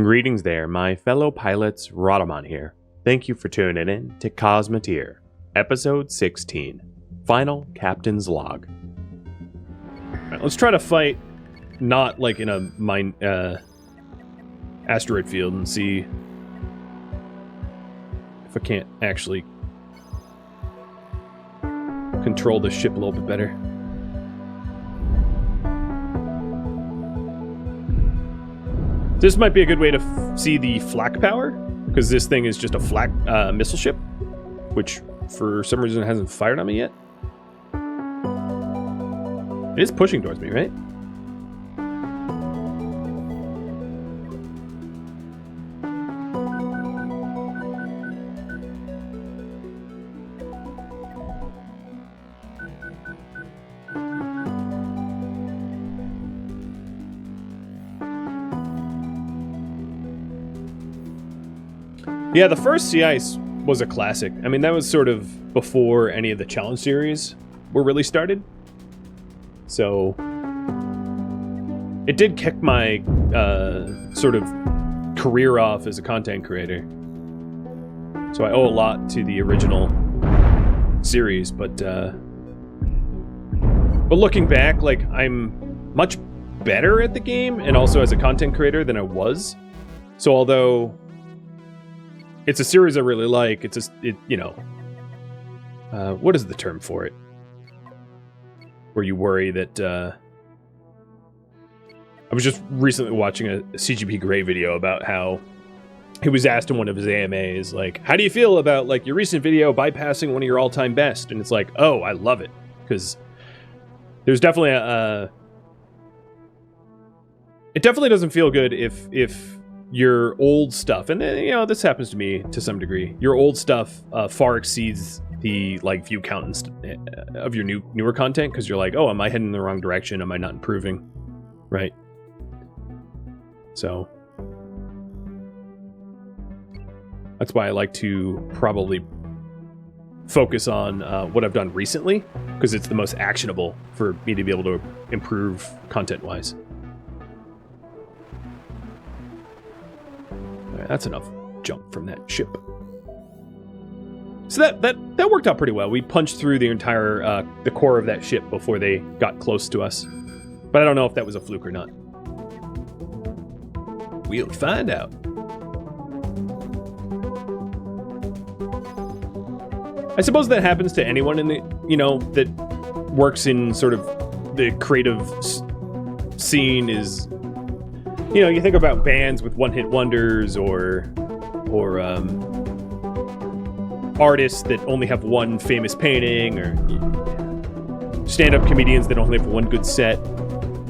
Greetings there, my fellow pilots. Rhadamant here. Thank you for tuning in to Cosmoteer, Episode 16, Final Captain's Log. Alright, let's try to fight not like in a asteroid field and see if I can't actually control the ship a little bit better. This might be a good way to see the flak power, because this thing is just a flak missile ship, which for some reason hasn't fired on me yet. It is pushing towards me, right? Yeah, the first sea ice was a classic. I mean, that was sort of before any of the challenge series were really started. So it did kick my sort of career off as a content creator. So I owe a lot to the original series, but looking back, like, I'm much better at the game and also as a content creator than I was. So although it's a series I really like, what is the term for it? Where you worry that, I was just recently watching a CGP Grey video about how he was asked in one of his AMAs, like, how do you feel about, like, your recent video bypassing one of your all-time best? And it's like, oh, I love it. Because there's definitely it definitely doesn't feel good if your old stuff, and then, this happens to me to some degree, your old stuff far exceeds the view count of your newer content, because you're like, oh, am I heading in the wrong direction? Am I not improving? Right? So that's why I like to probably focus on what I've done recently, because it's the most actionable for me to be able to improve content-wise. That's enough jump from that ship. So that worked out pretty well. We punched through the entire the core of that ship before they got close to us. But I don't know if that was a fluke or not. We'll find out. I suppose that happens to anyone in the that works in sort of the creative scene. Is you think about bands with one-hit wonders or artists that only have one famous painting, or stand-up comedians that only have one good set.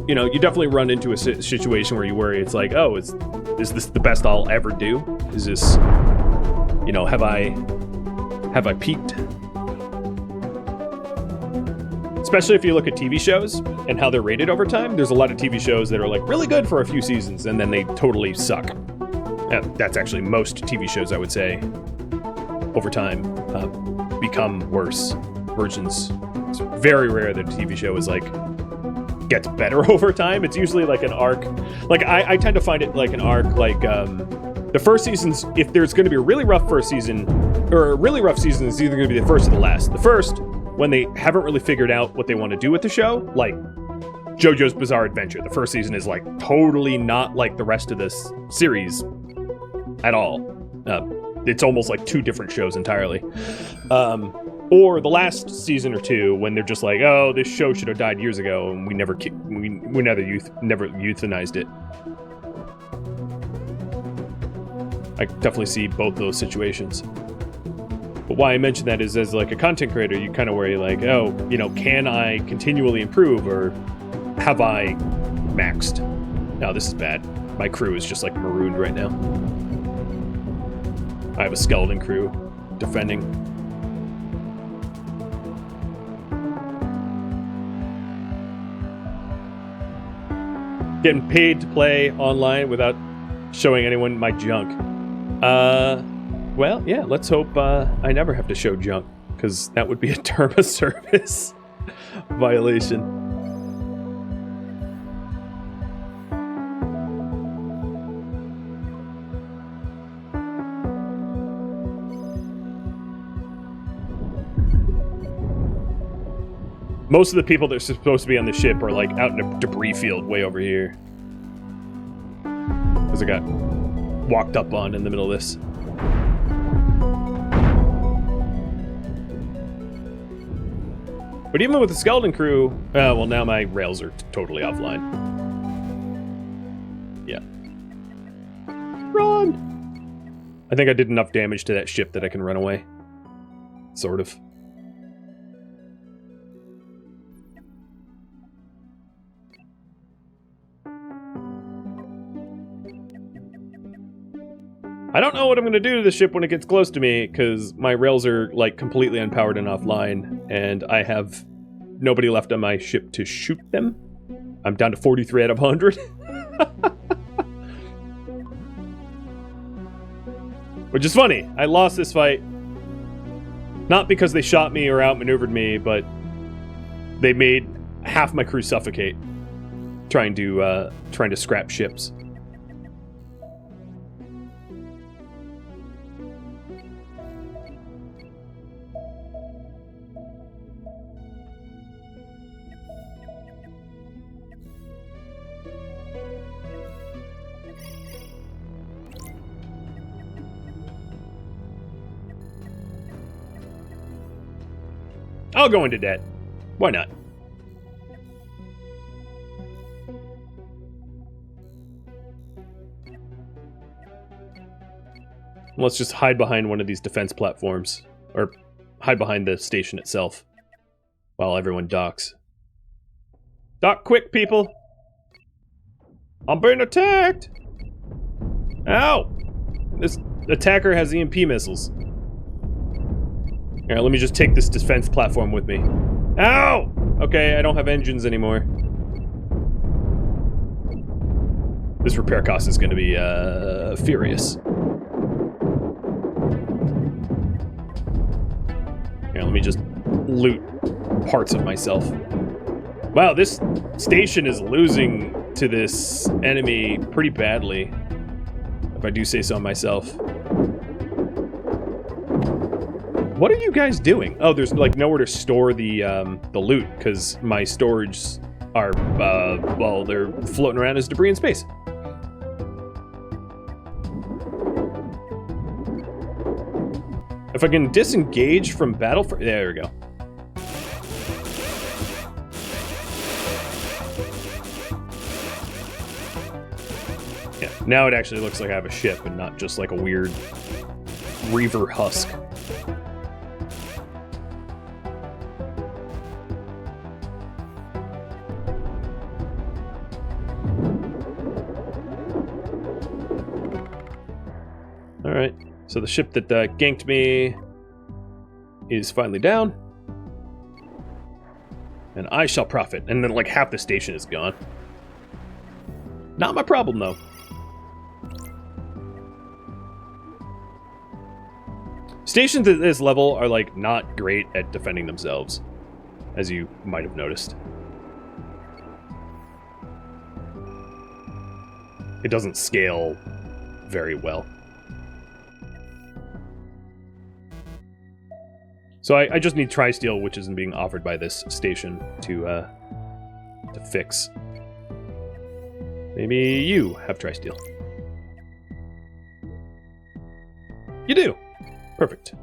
You definitely run into a situation where you worry, it's like, oh, is this the best I'll ever do? Is this, have I peaked? Especially if you look at TV shows and how they're rated over time. There's a lot of TV shows that are like really good for a few seasons and then they totally suck. That's actually most TV shows, I would say, over time become worse versions. It's very rare that a TV show is gets better over time. It's usually like an arc. Like I tend to find it like an arc, like the first seasons, if there's going to be a really rough first season or a really rough season, it's either going to be the first or the last. The first, when they haven't really figured out what they want to do with the show, like JoJo's Bizarre Adventure. The first season is totally not like the rest of this series at all. It's almost like two different shows entirely. Or the last season or two, when they're just like, oh, this show should have died years ago, and we never euthanized it. I definitely see both those situations. But why I mention that is, as like a content creator, you kind of worry like, oh, can I continually improve, or have I maxed? No, this is bad. My crew is just marooned right now. I have a skeleton crew defending. Getting paid to play online without showing anyone my junk. Well, yeah, let's hope I never have to show junk, because that would be a term of service violation. Most of the people that are supposed to be on the ship are like out in a debris field way over here. Because I got walked up on in the middle of this. But even with the skeleton crew, well, now my rails are totally offline. Yeah. Run! I think I did enough damage to that ship that I can run away. Sort of. I don't know what I'm going to do to the ship when it gets close to me, because my rails are, like, completely unpowered and offline, and I have nobody left on my ship to shoot them. I'm down to 43 out of 100. Which is funny. I lost this fight, not because they shot me or outmaneuvered me, but they made half my crew suffocate trying to scrap ships. I'll go into debt. Why not? Let's just hide behind one of these defense platforms. Or hide behind the station itself. While everyone docks. Dock quick, people! I'm being attacked! Ow! This attacker has EMP missiles. Here, let me just take this defense platform with me. Ow! Okay, I don't have engines anymore. This repair cost is going to be, furious. Here, let me just loot parts of myself. Wow, this station is losing to this enemy pretty badly, if I do say so myself. What are you guys doing? Oh, there's like nowhere to store the loot because my storage are well, they're floating around as debris in space. If I can disengage from battle, there we go. Yeah, now it actually looks like I have a ship and not just like a weird reaver husk. Alright, so the ship that ganked me is finally down. And I shall profit. And then like half the station is gone. Not my problem though. Stations at this level are like not great at defending themselves, as you might have noticed. It doesn't scale very well. So I just need tri-steel, which isn't being offered by this station to fix. Maybe you have tri-steel. You do. Perfect.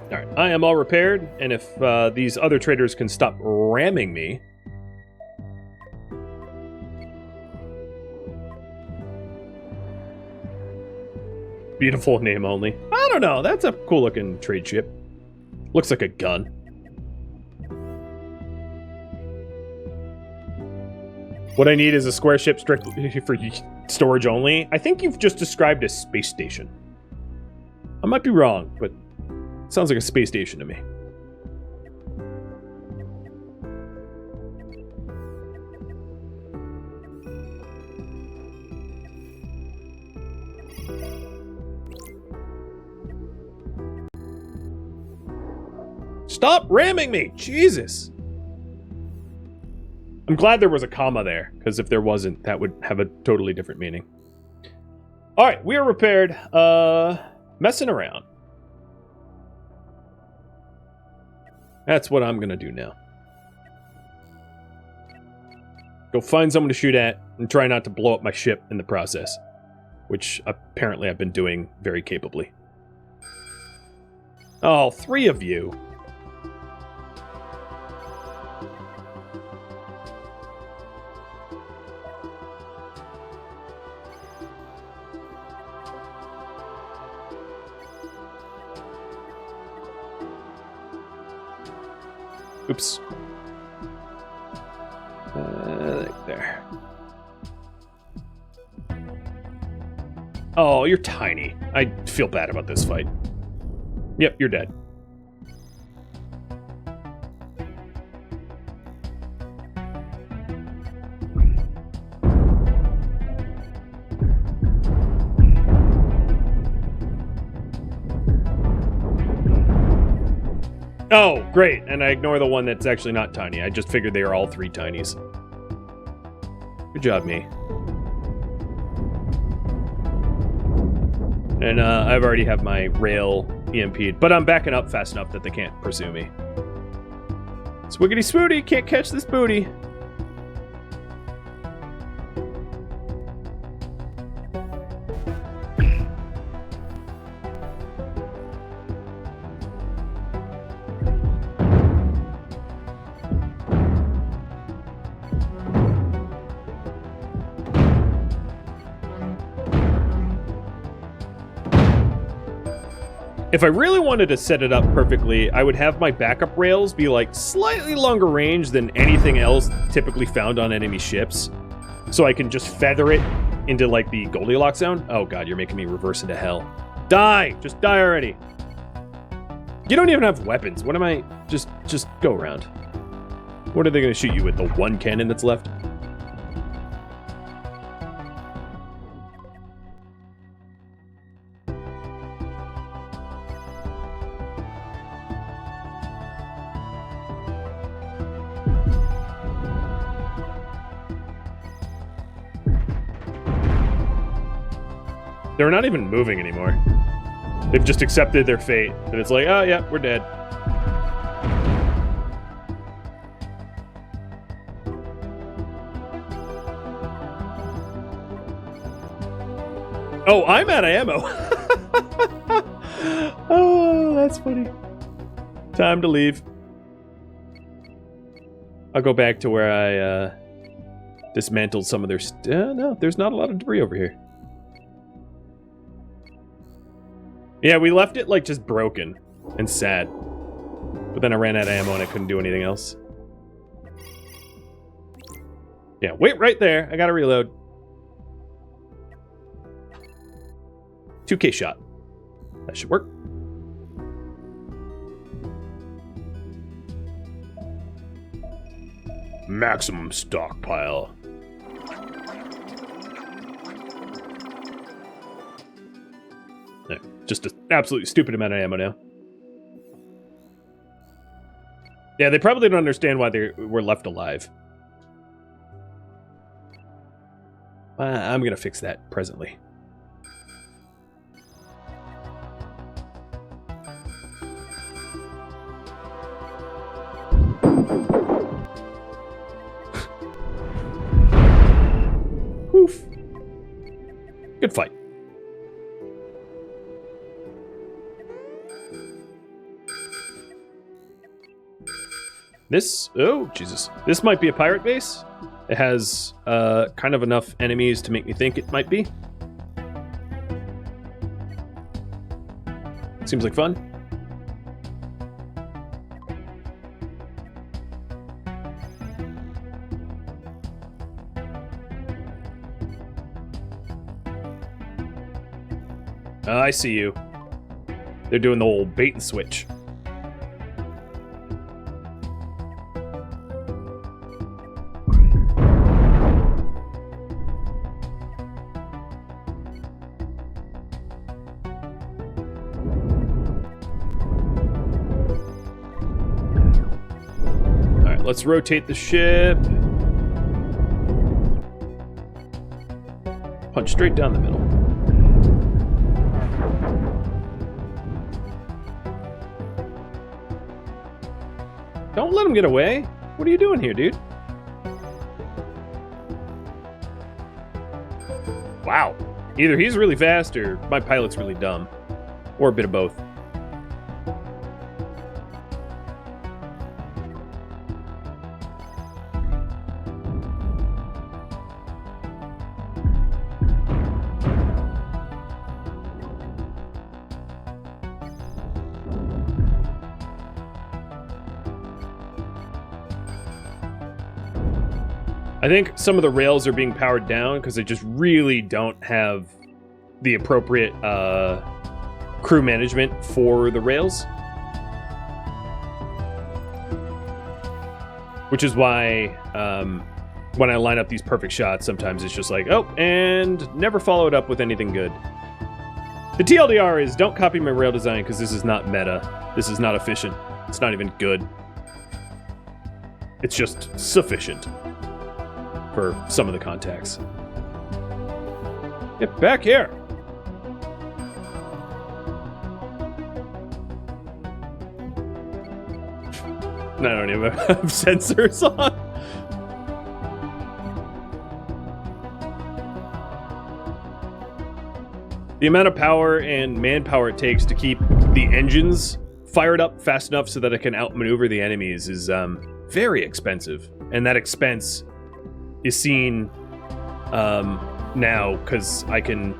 Alright, I am all repaired, and if these other traders can stop ramming me... Beautiful name only. I don't know, that's a cool looking trade ship. Looks like a gun. What I need is a square ship strictly for storage only. I think you've just described a space station. I might be wrong, but it sounds like a space station to me. Stop ramming me! Jesus! I'm glad there was a comma there, because if there wasn't, that would have a totally different meaning. Alright, we are repaired. Messing around. That's what I'm gonna do now. Go find someone to shoot at and try not to blow up my ship in the process. Which apparently I've been doing very capably. Oh, 3 of you. Oops. There. Oh, you're tiny. I feel bad about this fight. Yep, you're dead. Oh, great. And I ignore the one that's actually not tiny. I just figured they were all 3 tinies. Good job, me. And I've already have my rail EMP'd, but I'm backing up fast enough that they can't pursue me. Swiggity swooty, can't catch this booty. If I really wanted to set it up perfectly, I would have my backup rails be like slightly longer range than anything else typically found on enemy ships. So I can just feather it into like the Goldilocks zone. Oh god, you're making me reverse into hell. Die! Just die already. You don't even have weapons. What am I? Just go around. What are they gonna shoot you with? The 1 cannon that's left? They're not even moving anymore. They've just accepted their fate. And it's like, oh yeah, we're dead. Oh, I'm out of ammo. Oh, that's funny. Time to leave. I'll go back to where I dismantled some of their no, there's not a lot of debris over here. Yeah, we left it, like, just broken and sad. But then I ran out of ammo and I couldn't do anything else. Yeah, wait right there. I gotta reload. 2K shot. That should work. Maximum stockpile. Just an absolutely stupid amount of ammo now. Yeah, they probably don't understand why they were left alive. I'm gonna fix that presently. Oof. Good fight. This, oh, Jesus. This might be a pirate base. It has kind of enough enemies to make me think it might be. Seems like fun. I see you. They're doing the old bait and switch. Let's rotate the ship. Punch straight down the middle. let him get away. What are you doing here, dude? Wow. Either he's really fast or my pilot's really dumb. Or a bit of both. I think some of the rails are being powered down because they just really don't have the appropriate crew management for the rails. Which is why when I line up these perfect shots, sometimes it's just like, oh, and never followed up with anything good. The TLDR is don't copy my rail design because this is not meta. This is not efficient. It's not even good. It's just sufficient for some of the contacts. Get back here! I don't even have sensors on. The amount of power and manpower it takes to keep the engines fired up fast enough so that it can outmaneuver the enemies is very expensive. And that expense is seen now because I can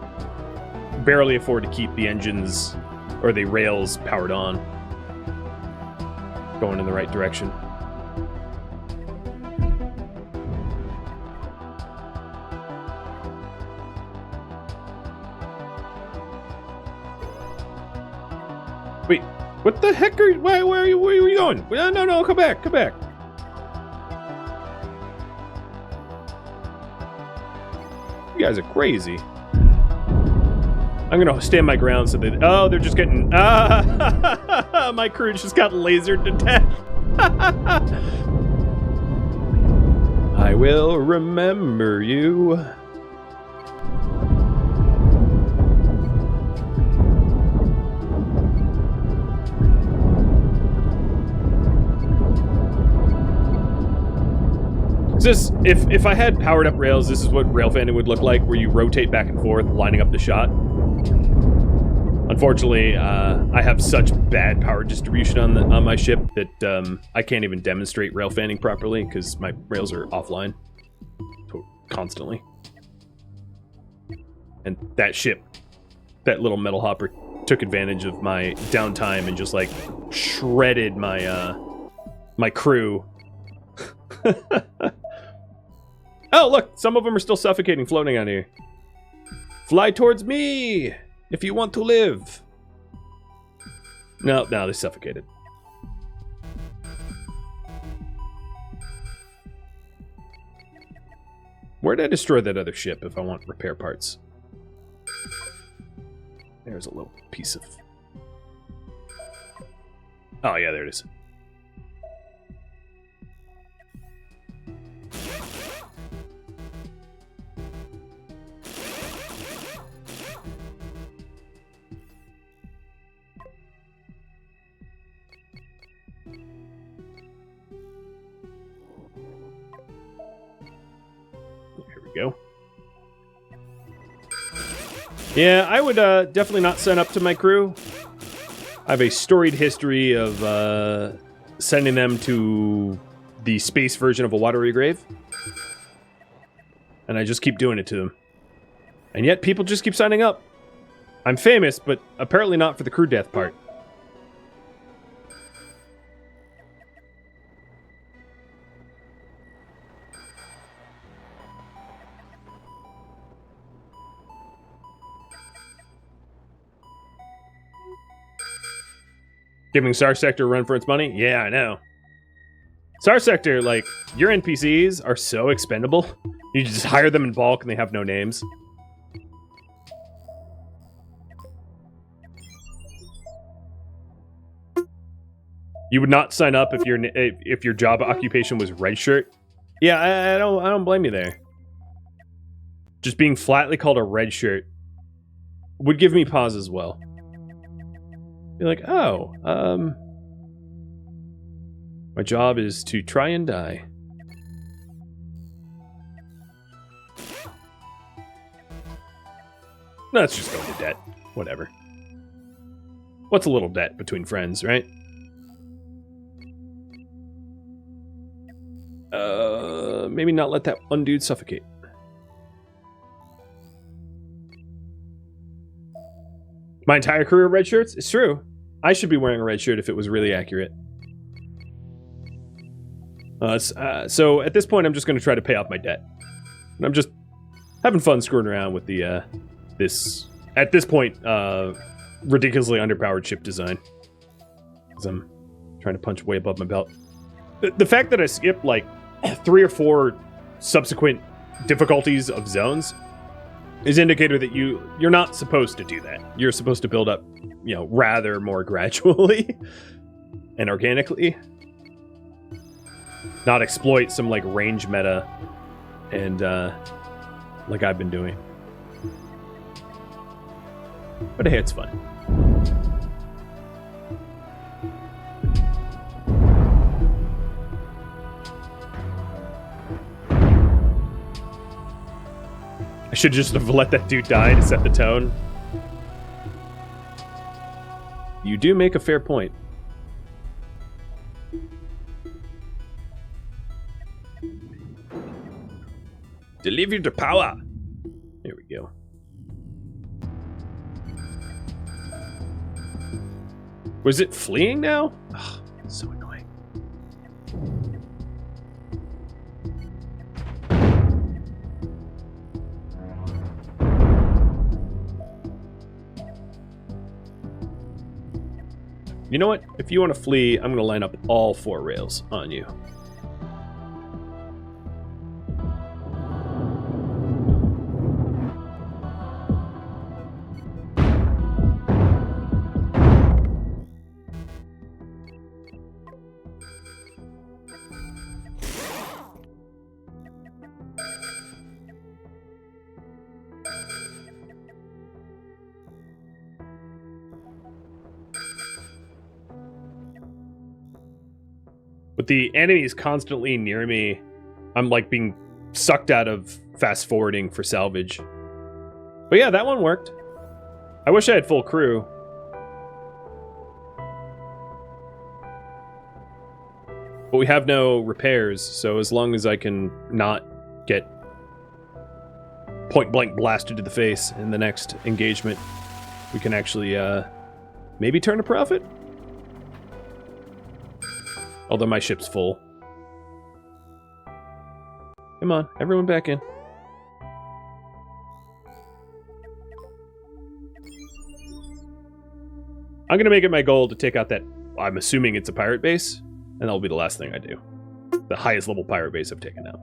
barely afford to keep the engines or the rails powered on, going in the right direction. Wait, what the heck are you? Where are you going? No, come back. You guys are crazy. I'm gonna stand my ground so that... Oh, they're just getting... my crew just got lasered to death. I will remember you. This, if I had powered up rails, this is what rail fanning would look like, where you rotate back and forth, lining up the shot. Unfortunately, I have such bad power distribution on my ship that I can't even demonstrate rail fanning properly because my rails are offline constantly. And that ship, that little metal hopper, took advantage of my downtime and just like shredded my my crew. Oh, look! Some of them are still suffocating, floating on here. Fly towards me, if you want to live. No, they suffocated. Where did I destroy that other ship if I want repair parts? There's a little piece of... Oh, yeah, there it is. Go. Yeah, I would definitely not sign up to my crew. I have a storied history of sending them to the space version of a watery grave. And I just keep doing it to them. And yet people just keep signing up. I'm famous, but apparently not for the crew death part. Giving Star Sector a run for its money? Yeah, I know. Star Sector, like, your NPCs are so expendable. You just hire them in bulk and they have no names. You would not sign up if your job occupation was red shirt. Yeah, I don't blame you there. Just being flatly called a red shirt would give me pause as well. Be like, oh, My job is to try and die. No, let's just go into debt. Whatever. What's a little debt between friends, right? Maybe not let that one dude suffocate. My entire career of red shirts? It's true. I should be wearing a red shirt if it was really accurate. So at this point, I'm just going to try to pay off my debt. And I'm just having fun screwing around with the this, at this point, ridiculously underpowered ship design. Because I'm trying to punch way above my belt. The fact that I skipped like 3 or 4 subsequent difficulties of zones is indicator that you're not supposed to do that. You're supposed to build up, you know, rather more gradually and organically. Not exploit some like range meta and like I've been doing. But hey, it's fun. I should just have let that dude die to set the tone. You do make a fair point. Deliver the power. There we go. Was it fleeing now? Ugh, so annoying. You know what? If you want to flee, I'm going to line up all 4 rails on you. With the enemies constantly near me, I'm like being sucked out of fast forwarding for salvage. But yeah, that one worked. I wish I had full crew. But we have no repairs, so as long as I can not get point blank blasted to the face in the next engagement, we can actually maybe turn a profit? Although my ship's full. Come on, everyone back in. I'm gonna make it my goal to take out that, I'm assuming it's a pirate base, and that'll be the last thing I do. The highest level pirate base I've taken out.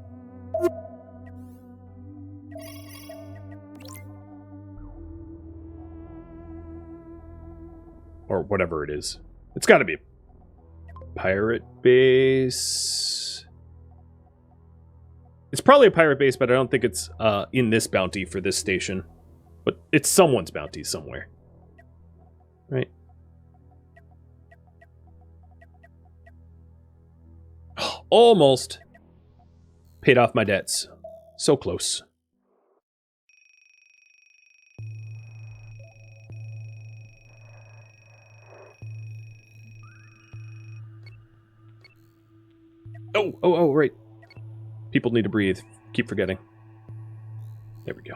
Or whatever it is. It's gotta be a pirate base. It's probably a pirate base, but I don't think it's in this bounty for this station. But it's someone's bounty somewhere. Right? Almost paid off my debts. So close. Oh, right. People need to breathe. Keep forgetting. There we go.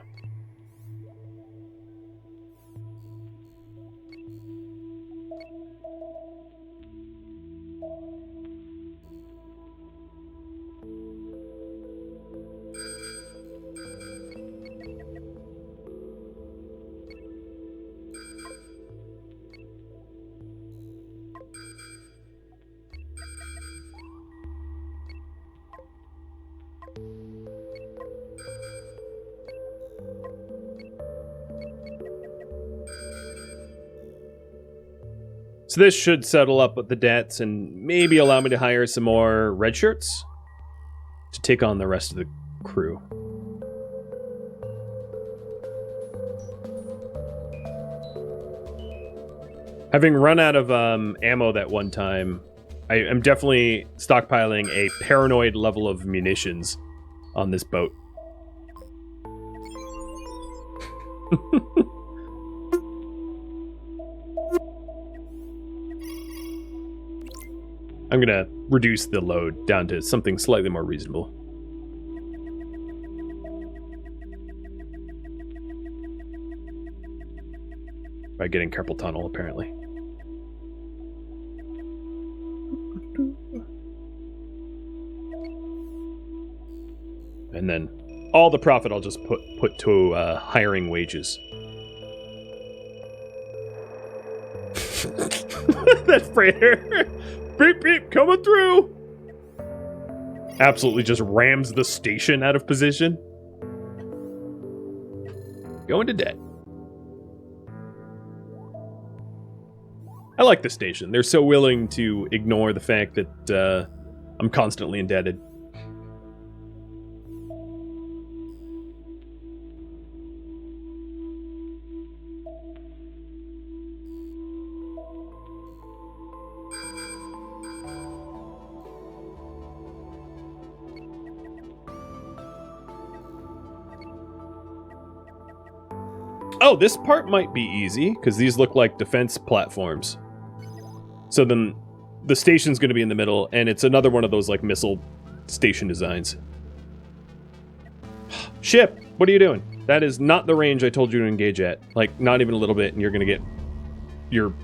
So this should settle up with the debts and maybe allow me to hire some more red shirts to take on the rest of the crew. Having run out of ammo that one time, I am definitely stockpiling a paranoid level of munitions on this boat. I'm gonna reduce the load down to something slightly more reasonable. By getting carpal tunnel, apparently. And then all the profit I'll just put to hiring wages. That freighter. Beep, beep, coming through. Absolutely just rams the station out of position. Going to debt. I like the station. They're so willing to ignore the fact that I'm constantly indebted. Oh, this part might be easy, because these look like defense platforms. So then the station's going to be in the middle, and it's another one of those like missile station designs. Ship, what are you doing? That is not the range I told you to engage at. Like, not even a little bit, and you're going to get your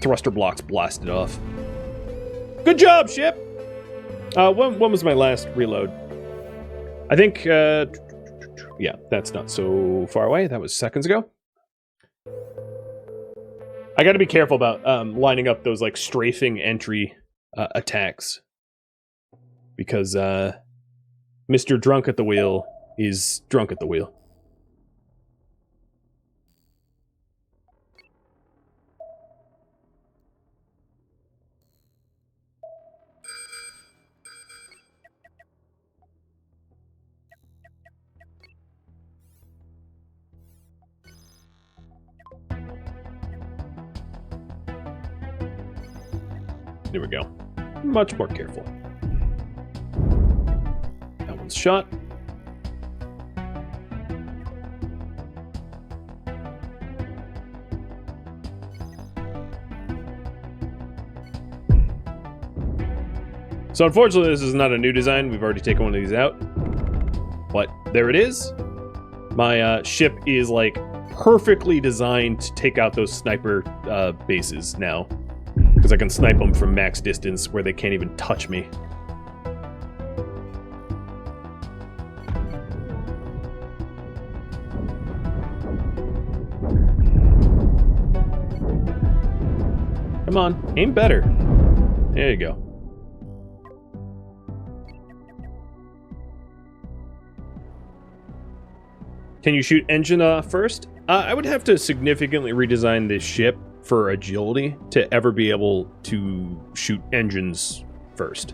thruster blocks blasted off. Good job, ship! When was my last reload? I think, yeah, that's not so far away. That was seconds ago. I got to be careful about lining up those like strafing entry attacks, because Mr. Drunk at the Wheel is drunk at the wheel. There we go. Much more careful. That one's shot. So unfortunately, this is not a new design. We've already taken one of these out. But there it is. My ship is like perfectly designed to take out those sniper bases now. Because I can snipe them from max distance where they can't even touch me. Come on, aim better. There you go. Can you shoot engine first? I would have to significantly redesign this ship for agility to ever be able to shoot engines first.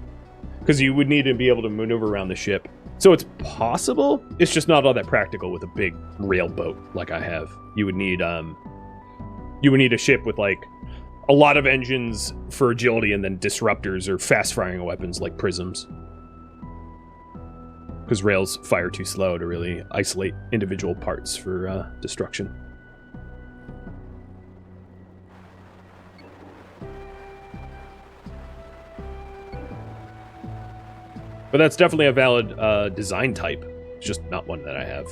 Because you would need to be able to maneuver around the ship. So it's possible, it's just not all that practical with a big rail boat like I have. You would need a ship with like a lot of engines for agility and then disruptors or fast-firing weapons like prisms. Because rails fire too slow to really isolate individual parts for destruction. But that's definitely a valid design type. It's just not one that I have.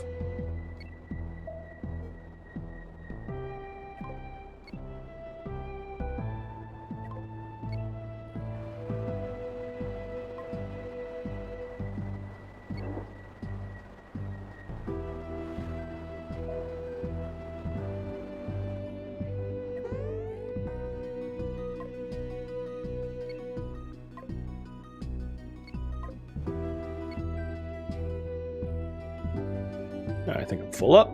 I think I'm full up,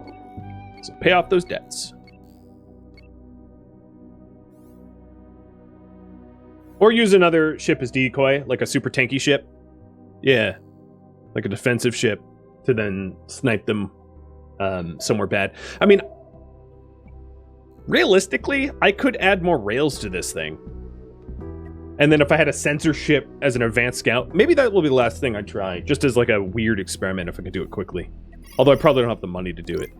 so pay off those debts. Or use another ship as decoy, like a super tanky ship. Yeah, like a defensive ship to then snipe them somewhere bad. I mean, realistically, I could add more rails to this thing. And then if I had a sensor ship as an advanced scout, maybe that will be the last thing I try, just as like a weird experiment if I can do it quickly. Although I probably don't have the money to do it.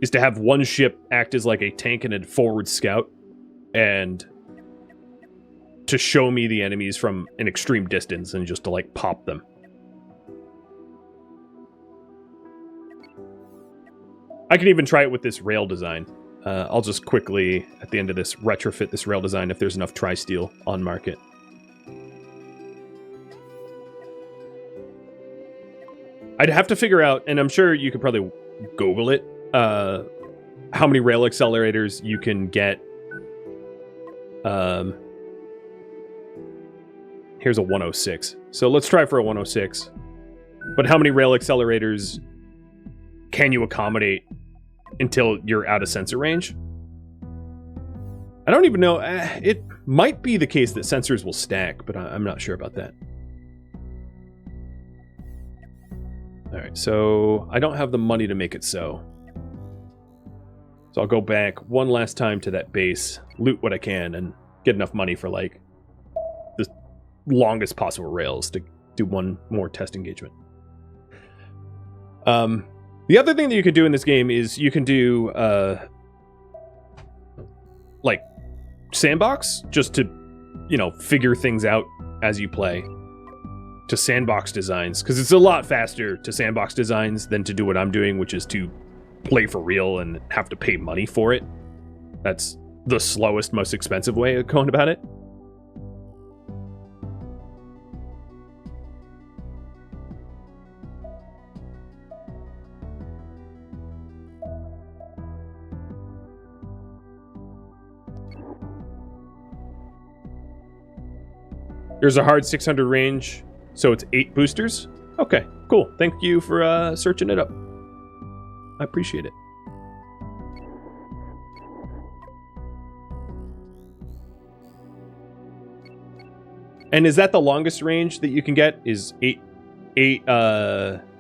Is to have one ship act as like a tank and a forward scout, and to show me the enemies from an extreme distance and just to like pop them. I can even try it with this rail design. I'll just quickly, at the end of this, retrofit this rail design if there's enough tri-steel on market. I'd have to figure out, and I'm sure you could probably Google it, how many rail accelerators you can get. Here's a 106. So let's try for a 106. But how many rail accelerators can you accommodate until you're out of sensor range? I don't even know. It might be the case that sensors will stack, but I'm not sure about that. All right, so I don't have the money to make it so. So I'll go back one last time to that base, loot what I can, and get enough money for like the longest possible rails to do one more test engagement. The other thing that you can do in this game is you can do like sandbox, just to, you know, figure things out as you play, to sandbox designs, because it's a lot faster to sandbox designs than to do what I'm doing, which is to play for real and have to pay money for it. That's the slowest, most expensive way of going about it. There's a hard 600 range, so it's 8 boosters. Okay, cool. Thank you for searching it up. I appreciate it. And is that the longest range that you can get? Is 8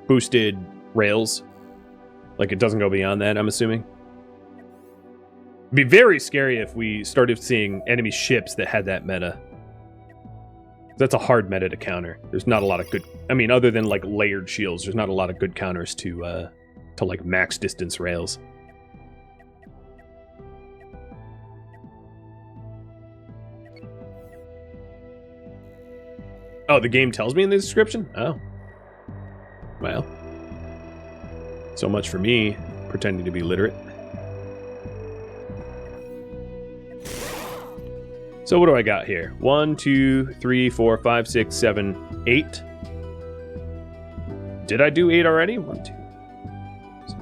boosted rails? Like it doesn't go beyond that, I'm assuming? It'd be very scary if we started seeing enemy ships that had that meta. That's a hard meta to counter. There's not a lot of good... I mean, other than, like, layered shields, there's not a lot of good counters to like, max distance rails. Oh, the game tells me in the description? Oh. Well. So much for me pretending to be literate. So what do I got here? 1, 2, 3, 4, 5, 6, 7, 8. Did I do 8 already? 1, 2. 6.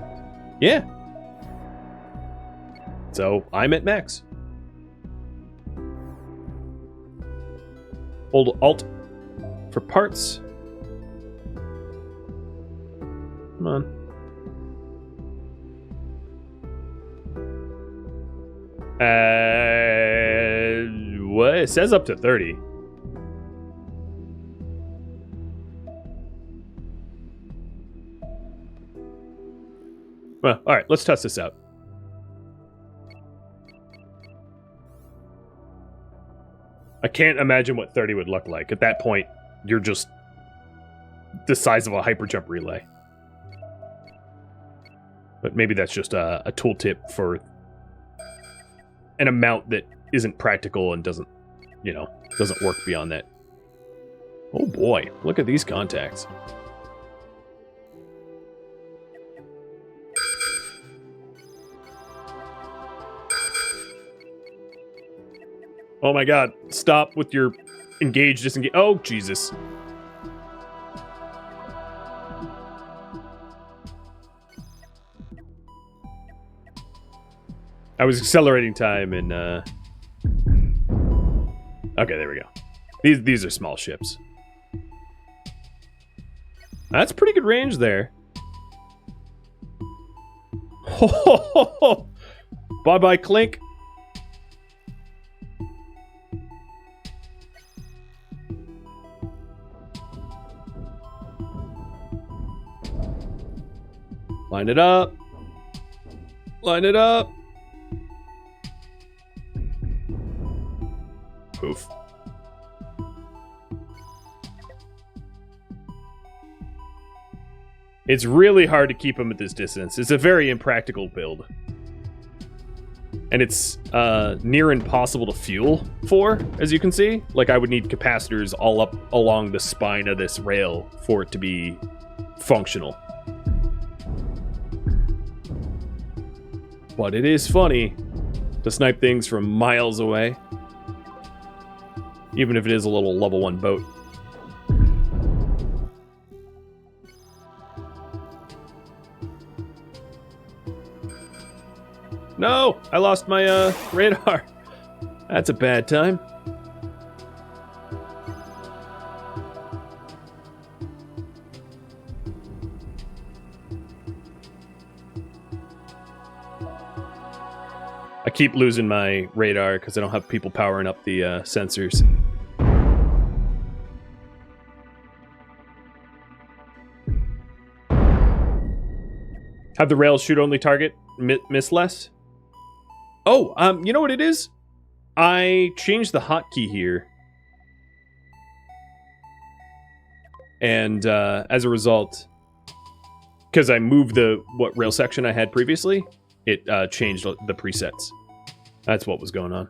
Yeah. So I'm at max. Hold Alt for parts. Come on. What? It says up to 30. Well, all right, let's test this out. I can't imagine what 30 would look like. At that point, you're just the size of a hyperjump relay. But maybe that's just a tooltip for an amount that isn't practical and doesn't, you know, doesn't work beyond that. Oh boy, look at these contacts. Oh my god, stop with your engage, disengage. Oh, Jesus. I was accelerating time and, okay, there we go. These are small ships. That's pretty good range there. Bye-bye, Clink. Line it up. Line it up. Poof. It's really hard to keep them at this distance. It's a very impractical build. And it's near impossible to fuel for, as you can see. Like, I would need capacitors all up along the spine of this rail for it to be functional. But it is funny to snipe things from miles away. Even if it is a little level 1 boat. No! I lost my radar. That's a bad time. I keep losing my radar because I don't have people powering up the sensors. Have the rails shoot only target, miss less? Oh, you know what it is? I changed the hotkey here. And as a result, because I moved what rail section I had previously, it changed the presets. That's what was going on.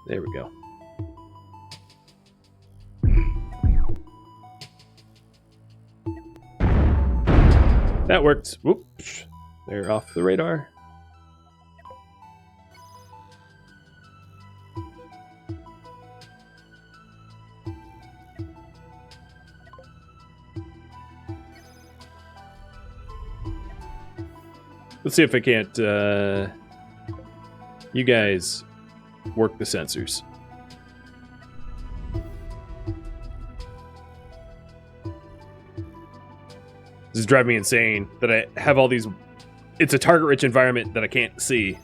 There we go. That worked. Whoops. They're off the radar. Let's see if I can't, you guys work the sensors. This is driving me insane that I have all these... It's a target-rich environment that I can't see.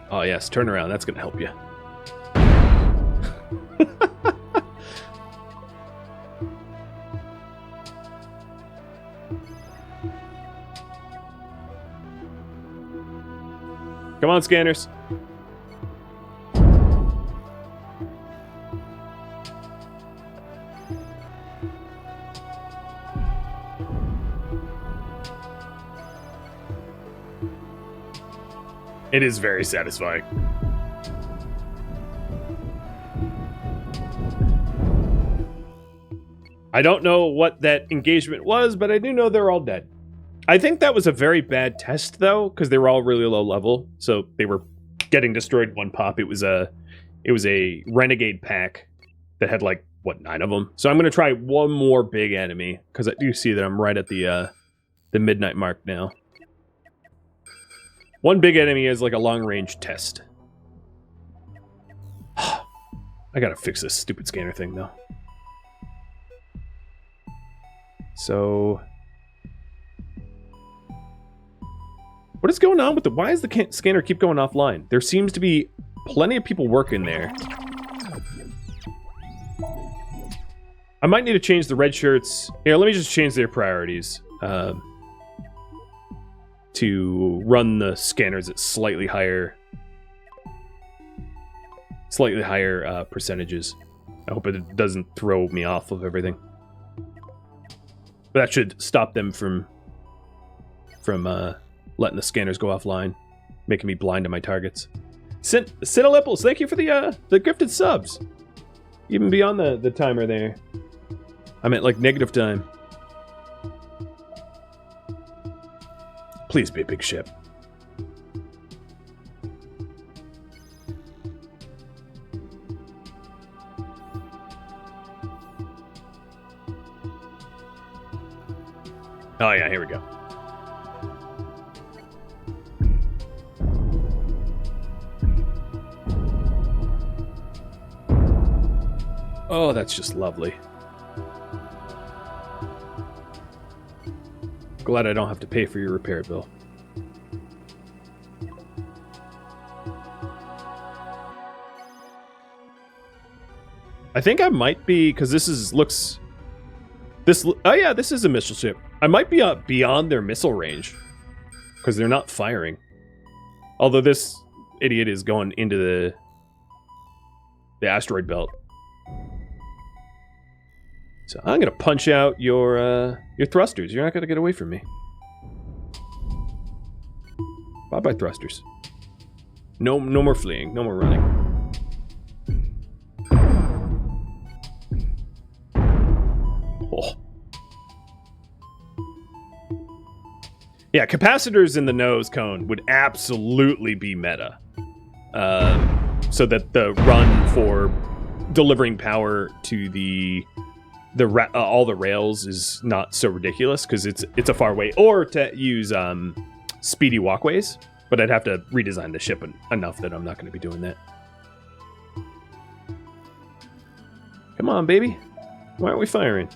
Oh, yes, turn around. That's going to help you. Come on, scanners. It is very satisfying. I don't know what that engagement was, but I do know they're all dead. I think that was a very bad test, though, because they were all really low level, so they were getting destroyed one pop. It was a renegade pack that had like what 9 of them. So I'm gonna try one more big enemy because I do see that I'm right at the midnight mark now. One big enemy is like a long range test. I gotta fix this stupid scanner thing though. So. What is going on with why does the scanner keep going offline? There seems to be plenty of people working there. I might need to change the red shirts. Here, let me just change their priorities. To run the scanners at slightly higher percentages. I hope it doesn't throw me off of everything. But that should stop them from letting the scanners go offline, making me blind to my targets. Cinelipples, thank you for the gifted subs. Even beyond the timer there. I meant like negative time. Please be a big ship. Oh yeah, here we go. Oh, that's just lovely. Glad I don't have to pay for your repair bill. I think I might be, because this looks Oh yeah, this is a missile ship. I might be beyond their missile range because they're not firing. Although this idiot is going into the asteroid belt. So I'm gonna punch out your thrusters. You're not gonna get away from me. Bye-bye thrusters. No more fleeing. No more running. Oh. Yeah, capacitors in the nose cone would absolutely be meta. So that the run for delivering power to all the rails is not so ridiculous because it's a far way. Or to use speedy walkways, but I'd have to redesign the ship enough that I'm not going to be doing that. Come on, baby. Why aren't we firing?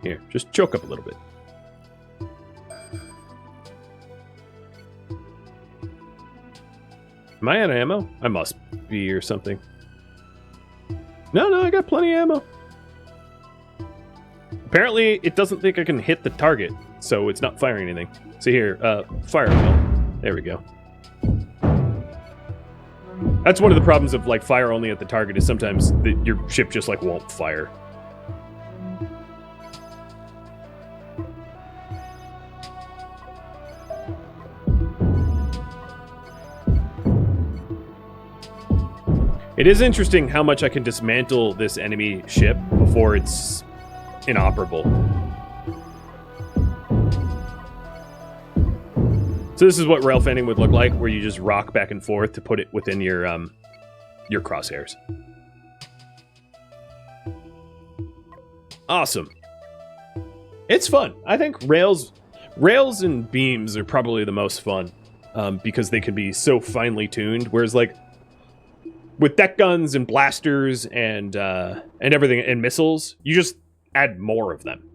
Here, just choke up a little bit. Am I out of ammo? I must be or something. No, I got plenty of ammo. Apparently, it doesn't think I can hit the target, so it's not firing anything. So here, fire mill. There we go. That's one of the problems of like fire only at the target is sometimes your ship just like won't fire. It is interesting how much I can dismantle this enemy ship before it's inoperable. So this is what rail fanning would look like, where you just rock back and forth to put it within your crosshairs. Awesome. It's fun. I think rails and beams are probably the most fun because they can be so finely tuned. Whereas like with deck guns and blasters and everything and missiles, you just add more of them,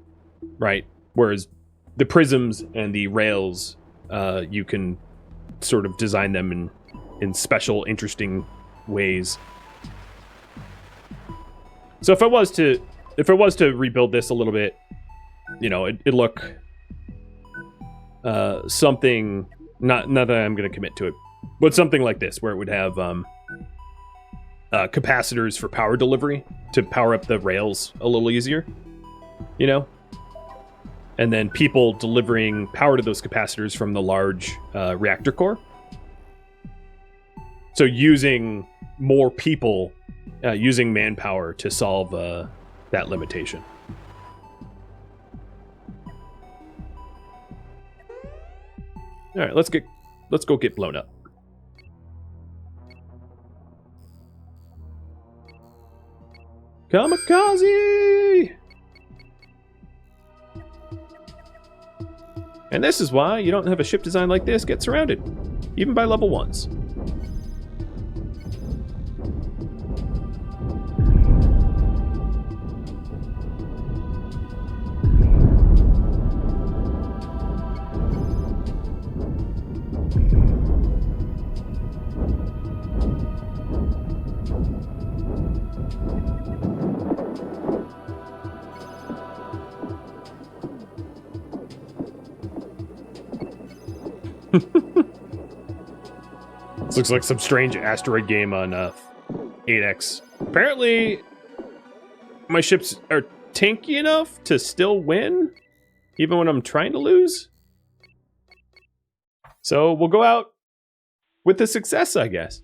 right? Whereas the prisms and the rails, you can sort of design them in special, interesting ways. So if I was to rebuild this a little bit, you know, it'd look something not that I'm going to commit to it, but something like this, where it would have capacitors for power delivery to power up the rails a little easier, you know? And then people delivering power to those capacitors from the large reactor core. So using more people, using manpower to solve that limitation. All right, let's go get blown up. Kamikaze! And this is why you don't have a ship design like this get surrounded, even by level 1s. This looks like some strange asteroid game on 8X. Apparently, my ships are tanky enough to still win, even when I'm trying to lose. So we'll go out with the success, I guess.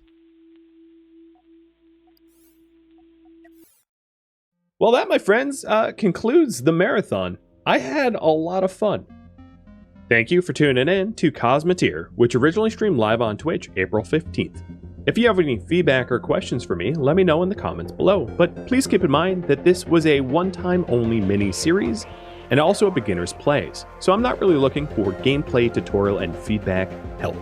Well, that, my friends, concludes the marathon. I had a lot of fun. Thank you for tuning in to Cosmoteer, which originally streamed live on Twitch April 15th. If you have any feedback or questions for me, let me know in the comments below, but please keep in mind that this was a one-time only mini-series and also a beginner's plays, so I'm not really looking for gameplay, tutorial, and feedback help.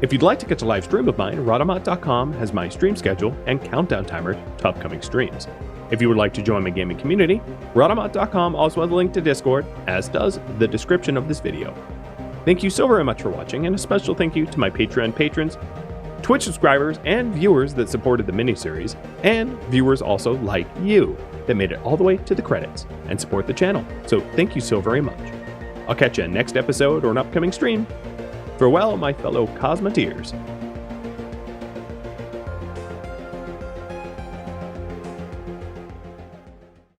If you'd like to catch a live stream of mine, Rhadamant.com has my stream schedule and countdown timer to upcoming streams. If you would like to join my gaming community, Rhadamant.com also has a link to Discord, as does the description of this video. Thank you so very much for watching, and a special thank you to my Patreon patrons, Twitch subscribers and viewers that supported the miniseries, and viewers also like you that made it all the way to the credits and support the channel. So thank you so very much. I'll catch you next episode or an upcoming stream. Farewell, my fellow Cosmoteers.